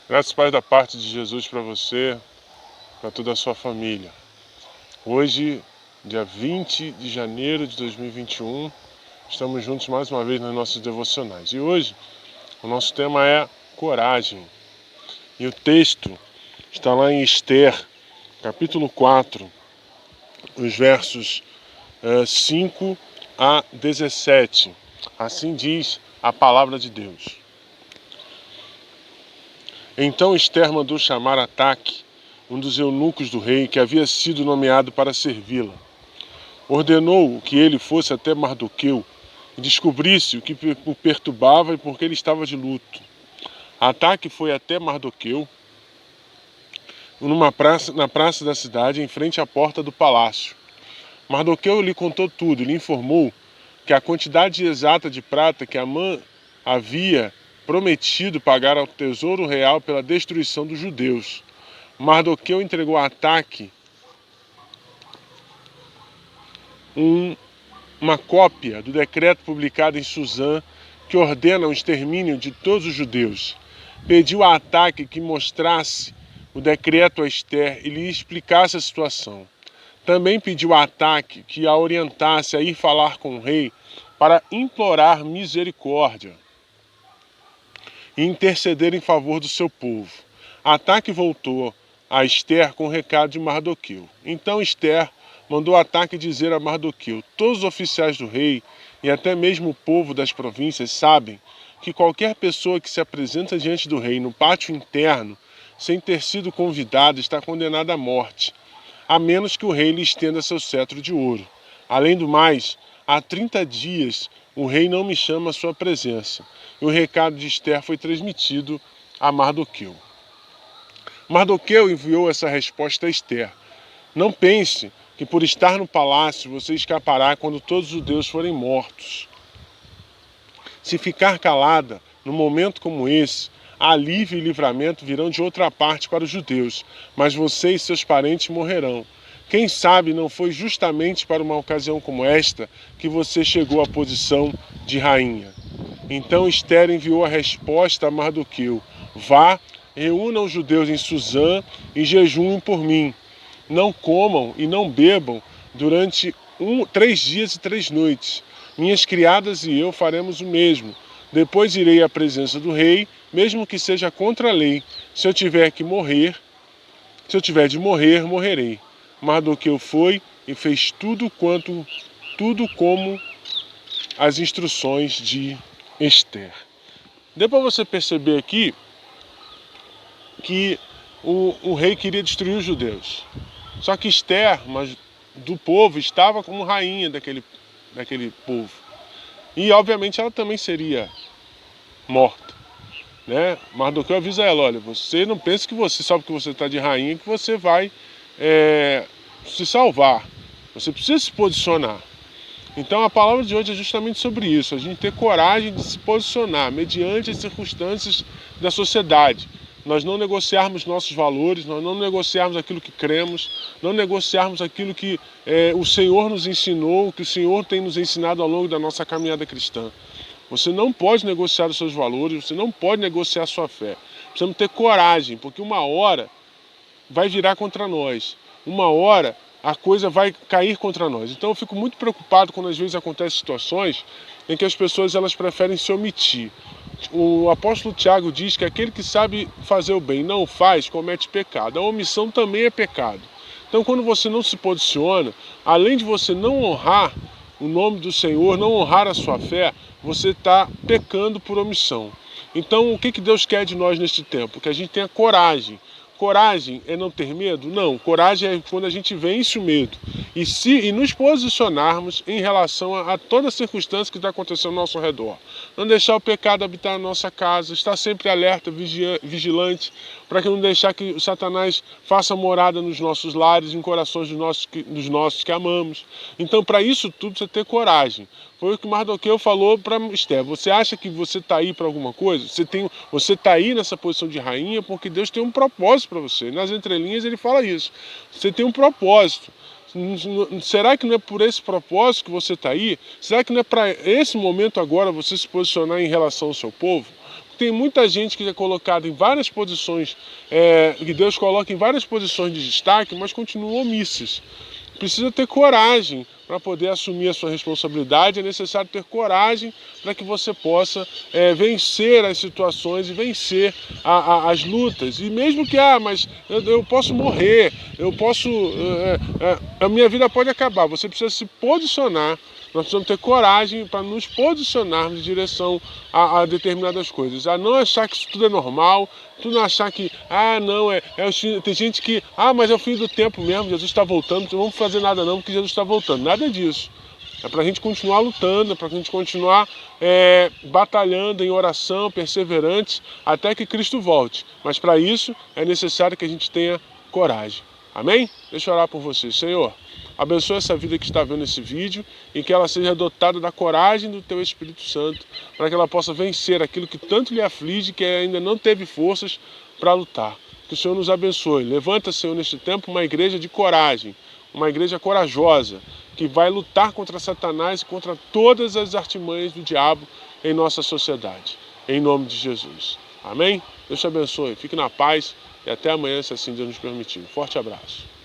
Graças e paz da parte de Jesus para você, para toda a sua família. Hoje, dia 20 de janeiro de 2021, estamos juntos mais uma vez nas nossas devocionais. E hoje, o nosso tema é coragem. E o texto está lá em Esther, capítulo 4, os versos 5 a 17. Assim diz a palavra de Deus. Então Esther mandou chamar Ataque, um dos eunucos do rei, que havia sido nomeado para servi-la. Ordenou que ele fosse até Mardoqueu e descobrisse o que o perturbava e por que ele estava de luto. Ataque foi até Mardoqueu, na praça da cidade, em frente à porta do palácio. Mardoqueu lhe contou tudo e lhe informou que a quantidade exata de prata que Amã havia prometido pagar ao tesouro real pela destruição dos judeus. Mardoqueu entregou a Ataque uma cópia do decreto publicado em Suzã que ordena o extermínio de todos os judeus. Pediu a Ataque que mostrasse o decreto a Esther e lhe explicasse a situação. Também pediu a Ataque que a orientasse a ir falar com o rei para implorar misericórdia e interceder em favor do seu povo. Ataque voltou a Esther com o recado de Mardoqueu. Então Esther mandou Ataque dizer a Mardoqueu: todos os oficiais do rei e até mesmo o povo das províncias sabem que qualquer pessoa que se apresenta diante do rei no pátio interno, sem ter sido convidada, está condenada à morte, a menos que o rei lhe estenda seu cetro de ouro. Além do mais, há 30 dias o rei não me chama à sua presença. E o recado de Esther foi transmitido a Mardoqueu. Mardoqueu enviou essa resposta a Esther: não pense que por estar no palácio você escapará quando todos os judeus forem mortos. Se ficar calada, num momento como esse, alívio e livramento virão de outra parte para os judeus, mas você e seus parentes morrerão. Quem sabe não foi justamente para uma ocasião como esta que você chegou à posição de rainha. Então Esther enviou a resposta a Mardoqueu: vá, reúna os judeus em Suzã e jejuem por mim. Não comam e não bebam durante 3 dias e 3 noites. Minhas criadas e eu faremos o mesmo. Depois irei à presença do rei, mesmo que seja contra a lei. Se eu tiver de morrer, morrerei. Mardoqueu foi e fez tudo como as instruções de Esther. Deu para você perceber aqui que o rei queria destruir os judeus. Só que Esther, do povo, estava como rainha daquele povo. E obviamente ela também seria morta. Né? Mardoqueu avisa ela: olha, você não pensa que você, só porque você está de rainha, que você vai se salvar. Você precisa se posicionar. Então a palavra de hoje é justamente sobre isso: a gente ter coragem de se posicionar mediante as circunstâncias da sociedade. Nós não negociarmos nossos valores, nós não negociarmos aquilo que cremos, não negociarmos aquilo que o Senhor nos ensinou, que o Senhor tem nos ensinado ao longo da nossa caminhada cristã. Você não pode negociar os seus valores, você não pode negociar a sua fé. Precisamos ter coragem, porque uma hora vai virar contra nós. Uma hora a coisa vai cair contra nós. Então eu fico muito preocupado quando às vezes acontecem situações em que as pessoas elas preferem se omitir. O apóstolo Tiago diz que aquele que sabe fazer o bem e não o faz, comete pecado. A omissão também é pecado. Então quando você não se posiciona, além de você não honrar o nome do Senhor, não honrar a sua fé, você está pecando por omissão. Então o que Deus quer de nós neste tempo? Que a gente tenha coragem. Coragem é não ter medo? Não, coragem é quando a gente vence o medo e nos posicionarmos em relação a toda circunstância que está acontecendo ao nosso redor. Não deixar o pecado habitar na nossa casa, estar sempre alerta, vigilante, para que não deixar que o Satanás faça morada nos nossos lares, em corações dos nossos que amamos. Então, para isso tudo, você ter coragem. Foi o que Mardoqueu falou para Esther: você acha que você está aí para alguma coisa? Você está aí nessa posição de rainha porque Deus tem um propósito para você. Nas entrelinhas ele fala isso. Você tem um propósito. Será que não é por esse propósito que você está aí? Será que não é para esse momento agora você se posicionar em relação ao seu povo? tem muita gente que é colocada em várias posições, que Deus coloca em várias posições de destaque, mas continuam omissas. Precisa ter coragem para poder assumir a sua responsabilidade, é necessário ter coragem para que você possa vencer as situações e vencer as lutas. E mesmo que, mas eu posso morrer, a minha vida pode acabar, você precisa se posicionar. Nós precisamos ter coragem para nos posicionarmos em direção a determinadas coisas. A não achar que isso tudo é normal, tu não achar que, tem gente que, mas é o fim do tempo mesmo, Jesus está voltando, não vamos fazer nada não, porque Jesus está voltando. Nada disso. É para a gente continuar lutando, é para a gente continuar batalhando em oração, perseverantes, até que Cristo volte. Mas para isso é necessário que a gente tenha coragem. Amém? Deixa eu orar por você. Senhor, abençoa essa vida que está vendo esse vídeo e que ela seja dotada da coragem do Teu Espírito Santo, para que ela possa vencer aquilo que tanto lhe aflige, que ainda não teve forças para lutar. Que o Senhor nos abençoe. Levanta, Senhor, neste tempo uma igreja de coragem, uma igreja corajosa, que vai lutar contra Satanás e contra todas as artimanhas do diabo em nossa sociedade. Em nome de Jesus. Amém? Deus te abençoe. Fique na paz e até amanhã, se assim Deus nos permitir. Forte abraço.